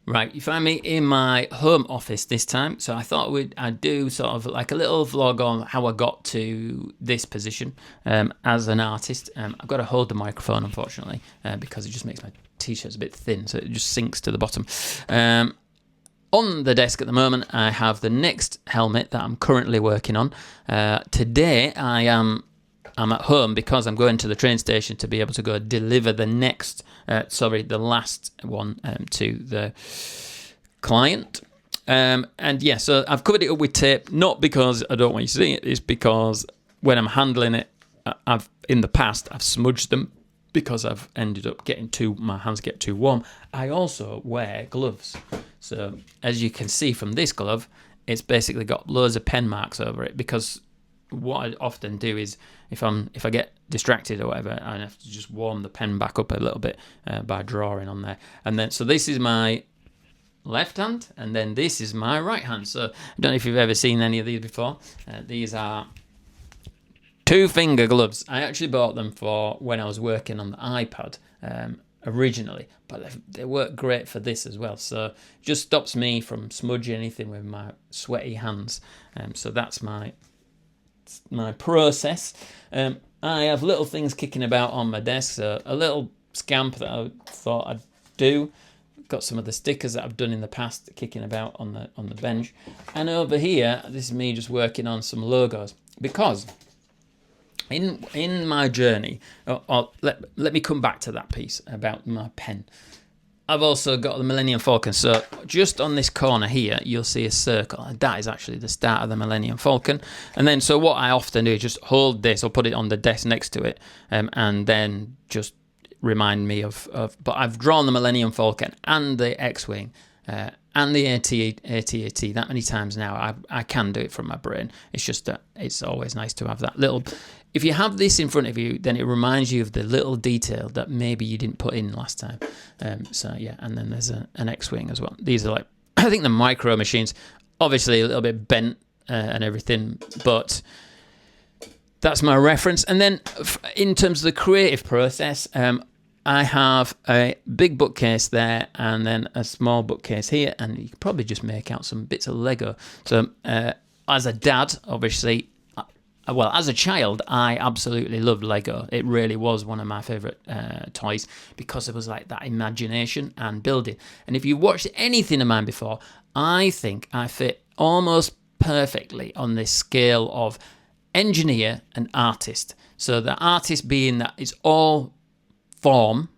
Right, you find me in my home office this time, so I thought I'd do sort of like a little vlog on how I got to this position as an artist. I've got to hold the microphone, unfortunately, because it just makes my t-shirts a bit thin, so it just sinks to the bottom. On the desk at the moment, I have the next helmet that I'm currently working on. Today, I'm at home because I'm going to the train station to be able to go deliver the last one to the client. And yeah, so I've covered it up with tape, not because I don't want you to see it, it's because when I'm handling it, in the past, I've smudged them because I've ended up my hands get too warm. I also wear gloves. So as you can see from this glove, it's basically got loads of pen marks over it because what I often do is if I get distracted or whatever, I have to just warm the pen back up a little bit by drawing on there. And then so this is my left hand, and then this is my right hand. So I don't know if you've ever seen any of these before. These are 2-finger gloves. I actually bought them for when I was working on the iPad originally, but they work great for this as well. So it just stops me from smudging anything with my sweaty hands. So that's my process. I have little things kicking about on my desk, so a little scamp that I thought I'd do. Got some of the stickers that I've done in the past kicking about on the bench, and over here, this is me just working on some logos because in my journey, let me come back to that piece about my pen. I've also got the Millennium Falcon, so just on this corner here, you'll see a circle, and that is actually the start of the Millennium Falcon. And then, so what I often do is just hold this or put it on the desk next to it, and then just remind me of. But I've drawn the Millennium Falcon and the X-Wing and the AT-AT that many times now. I can do it from my brain. It's just that it's always nice to have that little. If you have this in front of you, then it reminds you of the little detail that maybe you didn't put in last time. So yeah, and then there's an X-Wing as well. These are like, I think the micro machines, obviously a little bit bent and everything, but that's my reference. And then in terms of the creative process, I have a big bookcase there and then a small bookcase here, and you can probably just make out some bits of Lego. So as a dad, obviously, well, as a child, I absolutely loved Lego. It really was one of my favourite toys because it was like that imagination and building. And if you watched anything of mine before, I think I fit almost perfectly on this scale of engineer and artist. So the artist being that it's all form,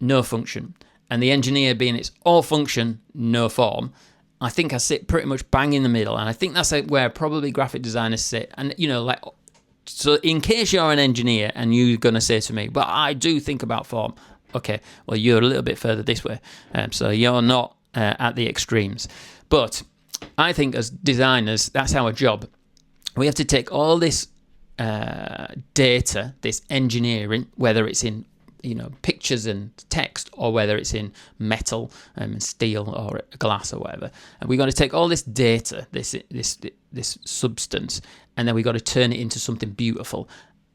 no function, and the engineer being it's all function, no form. I think I sit pretty much bang in the middle, and I think that's where probably graphic designers sit. And like, so in case you're an engineer and you're going to say to me, "But I do think about form," okay, well, you're a little bit further this way, so you're not at the extremes. But I think as designers, that's our job. We have to take all this data, this engineering, whether it's in pictures and text, or whether it's in metal and steel or glass or whatever. And we got to take all this data, this substance, and then we got to turn it into something beautiful.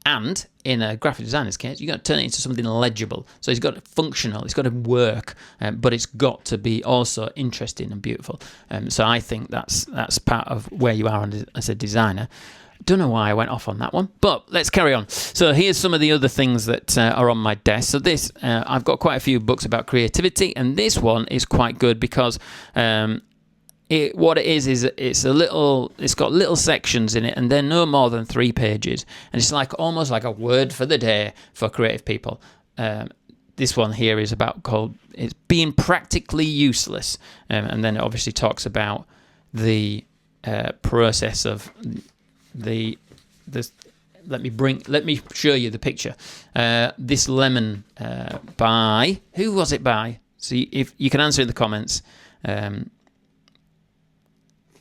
And in a graphic designer's case, you got to turn it into something legible. So it's got to functional, it's got to work, but it's got to be also interesting and beautiful. So I think that's part of where you are as a designer. Don't know why I went off on that one, but let's carry on. So here's some of the other things that are on my desk. So this, I've got quite a few books about creativity, and this one is quite good because what it is it's got little sections in it, and they're no more than 3 pages, and it's like almost like a word for the day for creative people. This one here is it's being practically useless, and then it obviously talks about the process of let me show you the picture. This lemon by who was it by? See if you can answer in the comments.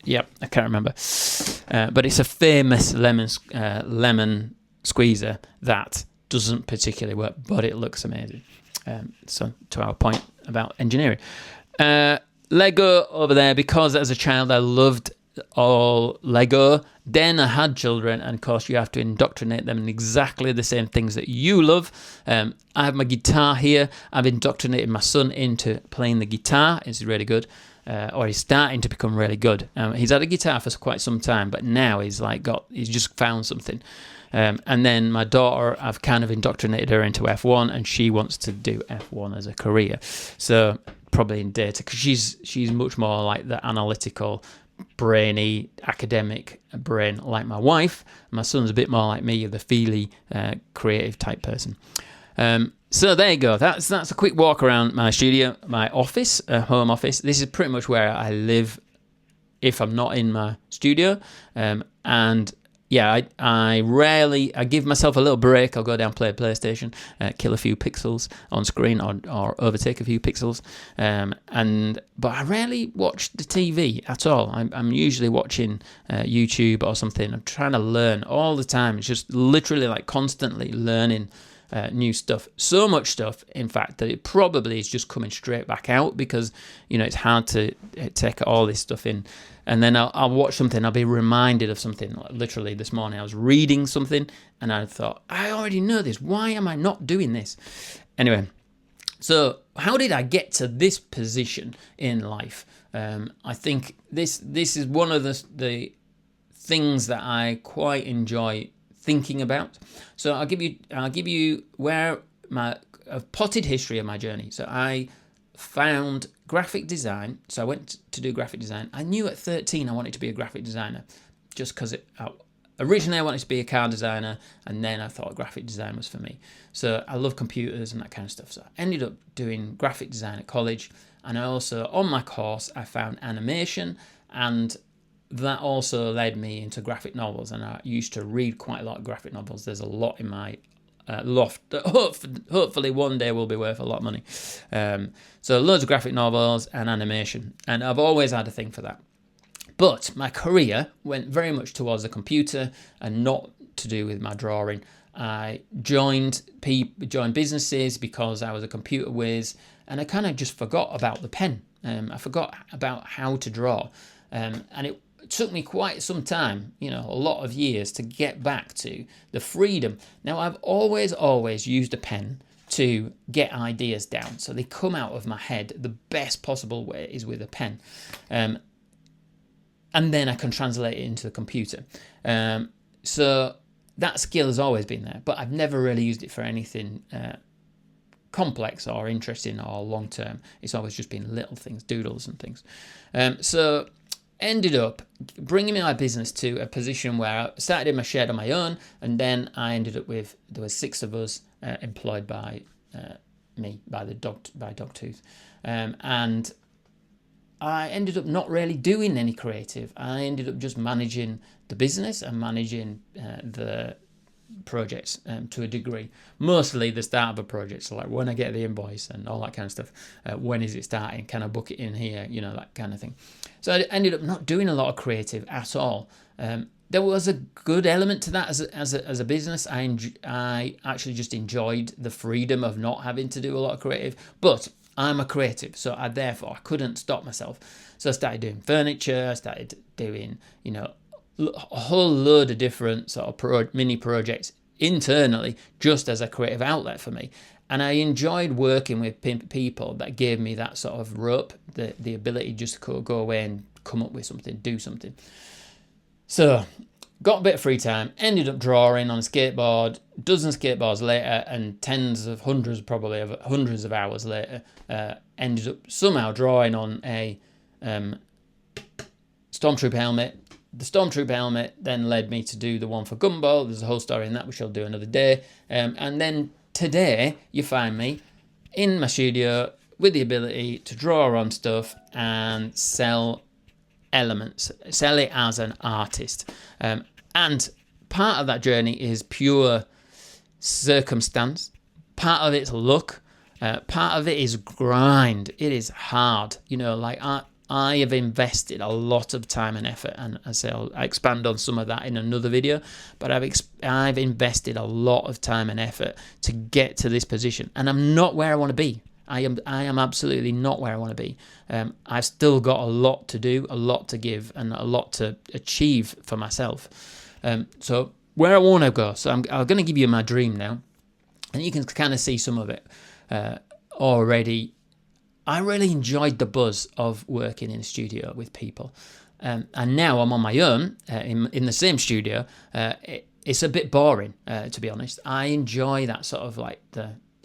Yep, I can't remember, but it's a famous lemon squeezer that doesn't particularly work, but it looks amazing. So to our point about engineering, Lego over there, because as a child I loved all Lego. Then I had children, and of course you have to indoctrinate them in exactly the same things that you love. I have my guitar here. I've indoctrinated my son into playing the guitar. It's really good. Or he's starting to become really good. He's had a guitar for quite some time, but now he's just found something. And then my daughter, I've kind of indoctrinated her into F1, and she wants to do F1 as a career. So probably in data, because she's much more like the analytical, brainy, academic brain like my wife. My son's a bit more like me, the feely, creative type person. So there you go. That's a quick walk around my studio, my office, home office. This is pretty much where I live if I'm not in my studio. And yeah, I give myself a little break. I'll go down, play a PlayStation, kill a few pixels on screen, or overtake a few pixels. But I rarely watch the TV at all. I'm usually watching YouTube or something. I'm trying to learn all the time. It's just literally like constantly learning new stuff. So much stuff, in fact, that it probably is just coming straight back out, because it's hard to take all this stuff in. And then I'll watch something, I'll be reminded of something. Like literally this morning I was reading something and I thought, I already know this, why am I not doing this? Anyway, so how did I get to this position in life? I think this is one of the things that I quite enjoy thinking about. So I'll give you a potted history of my journey. So I found graphic design. So I went to do graphic design. I knew at 13 I wanted to be a graphic designer, just because originally I wanted to be a car designer, and then I thought graphic design was for me. So I love computers and that kind of stuff. So I ended up doing graphic design at college, and I also, on my course, I found animation, and that also led me into graphic novels, and I used to read quite a lot of graphic novels. There's a lot in my loft that hopefully one day will be worth a lot of money. So loads of graphic novels and animation, and I've always had a thing for that. But my career went very much towards the computer and not to do with my drawing. I joined businesses because I was a computer whiz, and I kind of just forgot about the pen. I forgot about how to draw, and it took me quite some time, a lot of years, to get back to the freedom. Now, I've always used a pen to get ideas down, so they come out of my head. The best possible way is with a pen, and then I can translate it into the computer. So that skill has always been there, but I've never really used it for anything complex or interesting or long term. It's always just been little things, doodles and things. So ended up bringing my business to a position where I started in my shed on my own, and then I ended up there were 6 of us employed by me, by Dogtooth, and I ended up not really doing any creative. I ended up just managing the business and managing the projects to a degree. Mostly the start of a project, so like when I get the invoice and all that kind of stuff. When is it starting? Can I book it in here? That kind of thing. So I ended up not doing a lot of creative at all. There was a good element to that as a business. I actually just enjoyed the freedom of not having to do a lot of creative, but I'm a creative, so I couldn't stop myself. So I started doing furniture. I started doing a whole load of different sort of mini projects internally, just as a creative outlet for me. And I enjoyed working with people that gave me that sort of rope, the ability just to go away and come up with something, do something. So got a bit of free time, ended up drawing on a skateboard, dozens of skateboards later, and hundreds of hours later, ended up somehow drawing on a Stormtrooper helmet. The Stormtrooper helmet then led me to do the one for Gumball. There's a whole story in that, which I'll do another day. And then today, you find me in my studio with the ability to draw on stuff and sell elements, sell it as an artist. And part of that journey is pure circumstance. Part of it's luck. Part of it is grind. It is hard. I have invested a lot of time and effort, and I'll expand on some of that in another video, but I've invested a lot of time and effort to get to this position, and I'm not where I want to be. I am absolutely not where I want to be. I've still got a lot to do, a lot to give, and a lot to achieve for myself. So where I want to go. So I'm going to give you my dream now, and you can kind of see some of it already. I really enjoyed the buzz of working in a studio with people. And now I'm on my own in the same studio. It's a bit boring, to be honest. I enjoy that sort of like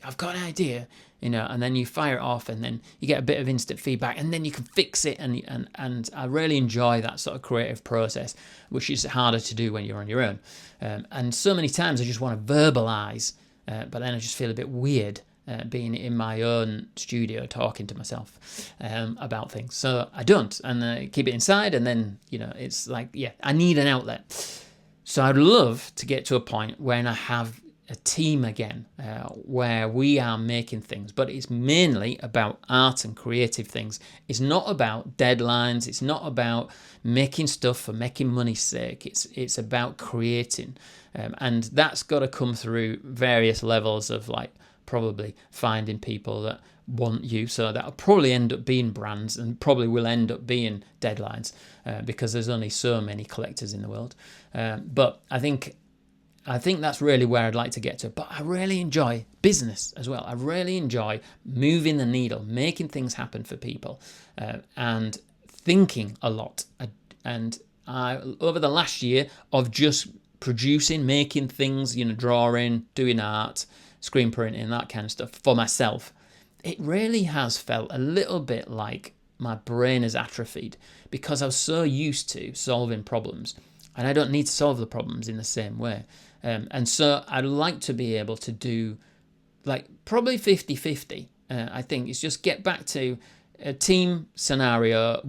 I've got an idea, and then you fire it off, and then you get a bit of instant feedback, and then you can fix it. And I really enjoy that sort of creative process, which is harder to do when you're on your own. And so many times I just want to verbalize, but then I just feel a bit weird. Being in my own studio talking to myself about things. So I don't, and keep it inside, and then, it's like, I need an outlet. So I'd love to get to a point when I have a team again, where we are making things, but it's mainly about art and creative things. It's not about deadlines. It's not about making stuff for making money's sake. It's about creating. And that's got to come through various levels of probably finding people that want you, so that'll probably end up being brands and probably will end up being deadlines, because there's only so many collectors in the world. But I think that's really where I'd like to get to. But I really enjoy business as well. I really enjoy moving the needle, making things happen for people, and thinking a lot. And over the last year of just producing, making things, drawing, doing art, screen printing, that kind of stuff for myself, it really has felt a little bit like my brain has atrophied, because I was so used to solving problems, and I don't need to solve the problems in the same way. And so I'd like to be able to do probably 50-50. I think it's just get back to a team scenario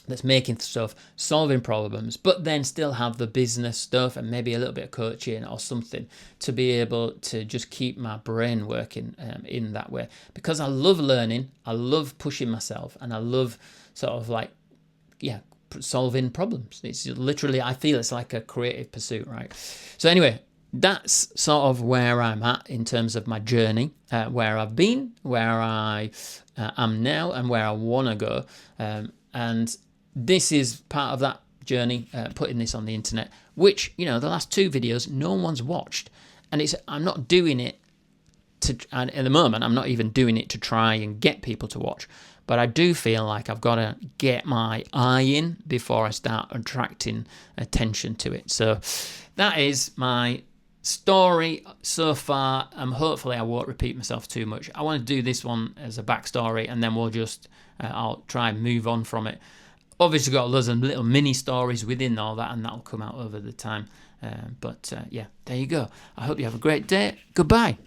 that's making stuff, solving problems, but then still have the business stuff and maybe a little bit of coaching or something to be able to just keep my brain working in that way. Because I love learning, I love pushing myself, and I love sort of solving problems. It's literally, I feel it's like a creative pursuit, right? So anyway, that's sort of where I'm at in terms of my journey, where I've been, where I am now, and where I want to go. And this is part of that journey, putting this on the internet, which, the last 2 videos, no one's watched. And I'm not doing it and at the moment, I'm not even doing it to try and get people to watch. But I do feel like I've got to get my eye in before I start attracting attention to it. So that is my story so far. Hopefully I won't repeat myself too much. I want to do this one as a backstory, and then we'll just, I'll try and move on from it. Obviously got loads of little mini stories within all that, and that'll come out over the time. But there you go. I hope you have a great day. Goodbye.